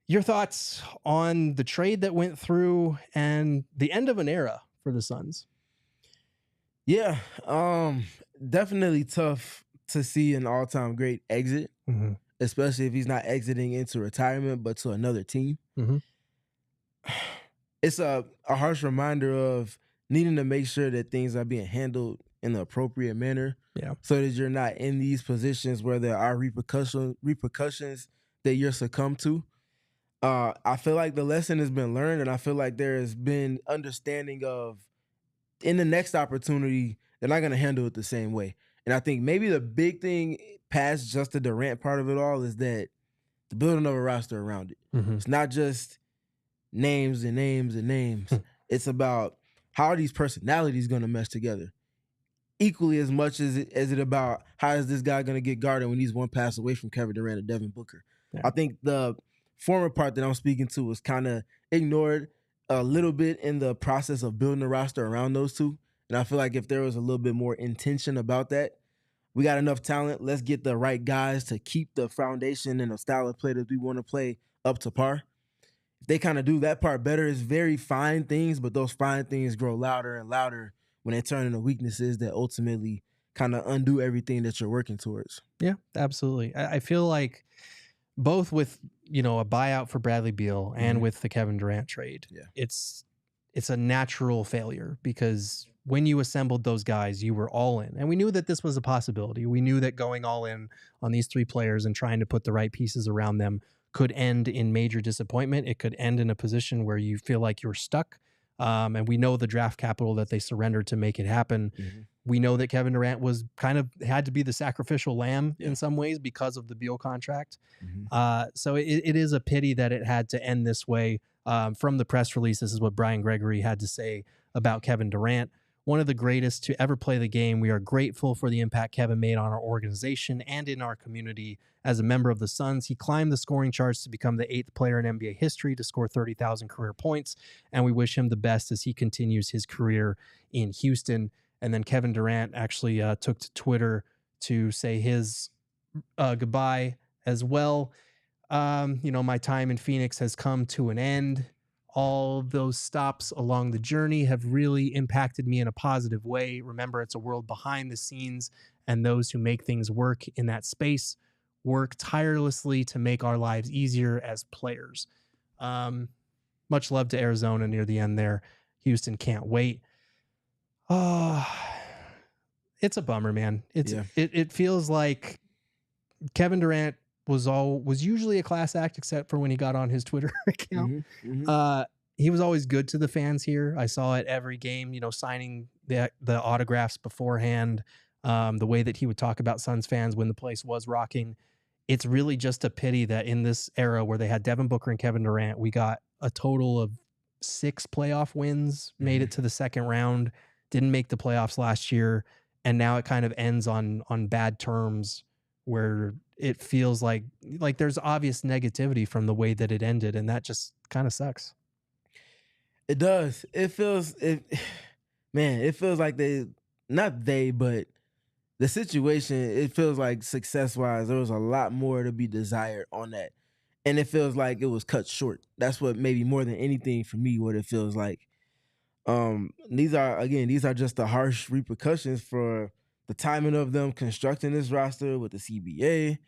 your thoughts on the trade that went through and the end of an era for the Suns? Yeah, definitely tough to see an all-time great exit, especially if he's not exiting into retirement, but to another team. It's a harsh reminder of needing to make sure that things are being handled in the appropriate manner, so that you're not in these positions where there are repercussions that you're succumb to. I feel like the lesson has been learned, and I feel like there has been understanding of, in the next opportunity, they're not going to handle it the same way. And I think maybe the big thing past just the Durant part of it all is that the building of a roster around it. It's not just names and names and names. It's about how are these personalities going to mesh together? Equally as much as it about how is this guy going to get guarded when he's one pass away from Kevin Durant and Devin Booker. I think the former part that I'm speaking to was kind of ignored a little bit in the process of building a roster around those two. And I feel like if there was a little bit more intention about that, we got enough talent. Let's get the right guys to keep the foundation and the style of play that we want to play up to par. If they kind of do that part better, it's very fine things, but those fine things grow louder and louder when they turn into weaknesses that ultimately kind of undo everything that you're working towards. Yeah, absolutely. I feel like both with, a buyout for Bradley Beal and with the Kevin Durant trade, it's a natural failure because when you assembled those guys, you were all in. And we knew that this was a possibility. We knew that going all in on these three players and trying to put the right pieces around them could end in major disappointment. It could end in a position where you feel like you're stuck. And we know the draft capital that they surrendered to make it happen. We know that Kevin Durant was had to be the sacrificial lamb in some ways because of the Beal contract. So it is a pity that it had to end this way. From the press release, this is what Brian Gregory had to say about Kevin Durant. One of the greatest to ever play the game. We are grateful for the impact Kevin made on our organization and in our community. As a member of the Suns, he climbed the scoring charts to become the 8th player in NBA history to score 30,000 career points, and we wish him the best as he continues his career in Houston. And then Kevin Durant actually took to Twitter to say his goodbye as well. My time in Phoenix has come to an end. All those stops along the journey have really impacted me in a positive way. Remember, it's a world behind the scenes, and those who make things work in that space work tirelessly to make our lives easier as players. Much love to Arizona near the end there. Houston can't wait. Oh, it's a bummer, man. It feels like Kevin Durant was usually a class act, except for when he got on his Twitter account. He was always good to the fans here. I saw it every game, signing the autographs beforehand, the way that he would talk about Suns fans when the place was rocking. It's really just a pity that in this era where they had Devin Booker and Kevin Durant, we got a total of 6 playoff wins, made it to the second round, didn't make the playoffs last year, and now it kind of ends on bad terms where it feels like there's obvious negativity from the way that it ended, and that just kind of sucks. It does. It feels like but the situation, it feels like success-wise, there was a lot more to be desired on that. And it feels like it was cut short. That's what maybe more than anything for me, what it feels like. These are just the harsh repercussions for the timing of them constructing this roster with the CBA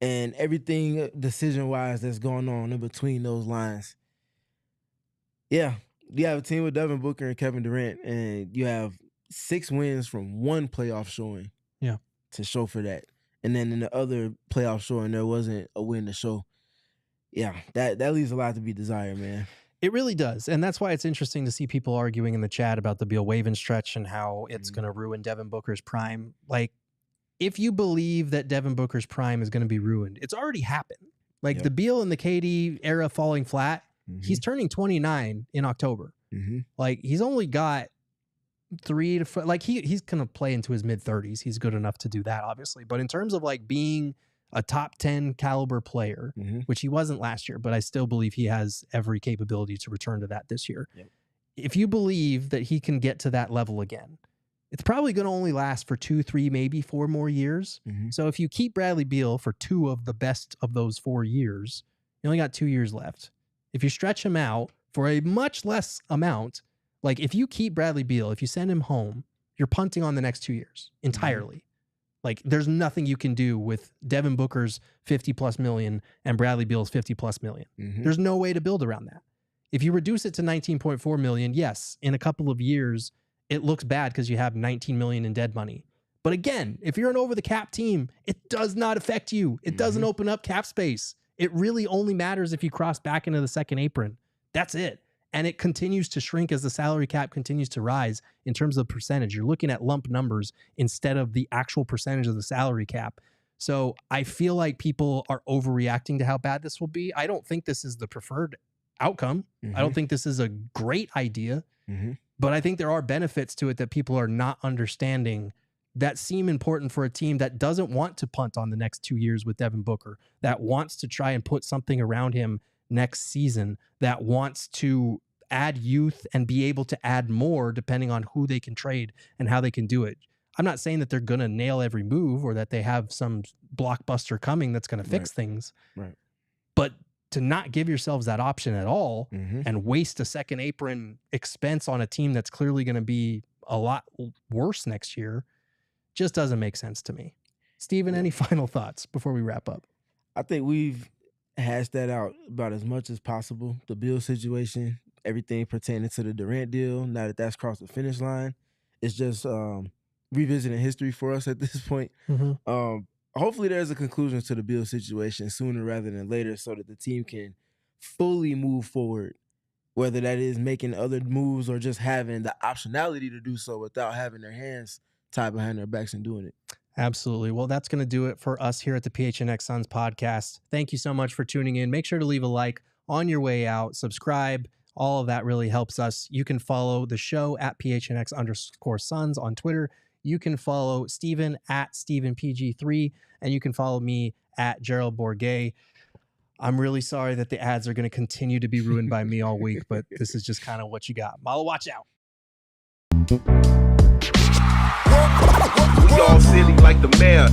and everything decision-wise that's going on in between those lines. Yeah, you have a team with Devin Booker and Kevin Durant, and you have 6 wins from 1 playoff showing to show for that. And then in the other playoff showing, there wasn't a win to show. Yeah, that leaves a lot to be desired, man. It really does. And that's why it's interesting to see people arguing in the chat about the Beal waive-and-stretch and how it's going to ruin Devin Booker's prime. Like, if you believe that Devin Booker's prime is going to be ruined, it's already happened. Like, the Beal and the KD era falling flat, he's turning 29 in October. Like, he's only got 3 to 4, like he's going to play into his mid-30s. He's good enough to do that, obviously. But in terms of like being a top 10 caliber player, which he wasn't last year, but I still believe he has every capability to return to that this year. If you believe that he can get to that level again, it's probably going to only last for 2, 3, maybe 4 more years. So if you keep Bradley Beal for 2 of the best of those 4 years, you only got 2 years left. If you stretch him out for a much less amount, like if you keep Bradley Beal, if you send him home, you're punting on the next 2 years entirely. Like, there's nothing you can do with Devin Booker's $50+ million and Bradley Beal's $50+ million. There's no way to build around that. If you reduce it to $19.4 million, yes, in a couple of years, it looks bad because you have $19 million in dead money. But again, if you're an over-the-cap team, it does not affect you. It doesn't open up cap space. It really only matters if you cross back into the second apron. That's it. And it continues to shrink as the salary cap continues to rise in terms of percentage. You're looking at lump numbers instead of the actual percentage of the salary cap. So I feel like people are overreacting to how bad this will be. I don't think this is the preferred outcome. I don't think this is a great idea, but I think there are benefits to it that people are not understanding that seem important for a team that doesn't want to punt on the next 2 years with Devin Booker, that wants to try and put something around him next season, that wants to add youth and be able to add more depending on who they can trade and how they can do it. I'm not saying that they're going to nail every move or that they have some blockbuster coming that's going to fix things. Right. But to not give yourselves that option at all and waste a second apron expense on a team that's clearly going to be a lot worse next year just doesn't make sense to me. Stephen, any final thoughts before we wrap up? I think we've hashed that out about as much as possible. The Beal situation, everything pertaining to the Durant deal, now that that's crossed the finish line, it's just revisiting history for us at this point. Hopefully there's a conclusion to the Beal situation sooner rather than later so that the team can fully move forward, whether that is making other moves or just having the optionality to do so without having their hands tied behind their backs and doing it. Absolutely. Well, that's going to do it for us here at the PHNX Suns podcast. Thank you so much for tuning in. Make sure to leave a like on your way out. Subscribe. All of that really helps us. You can follow the show at PHNX_Suns on Twitter. You can follow Stephen at StephenPG3, and you can follow me at Gerald Bourguet. I'm really sorry that the ads are going to continue to be ruined by me all week, but this is just kind of what you got. Malo, watch out. We all silly like the mayor.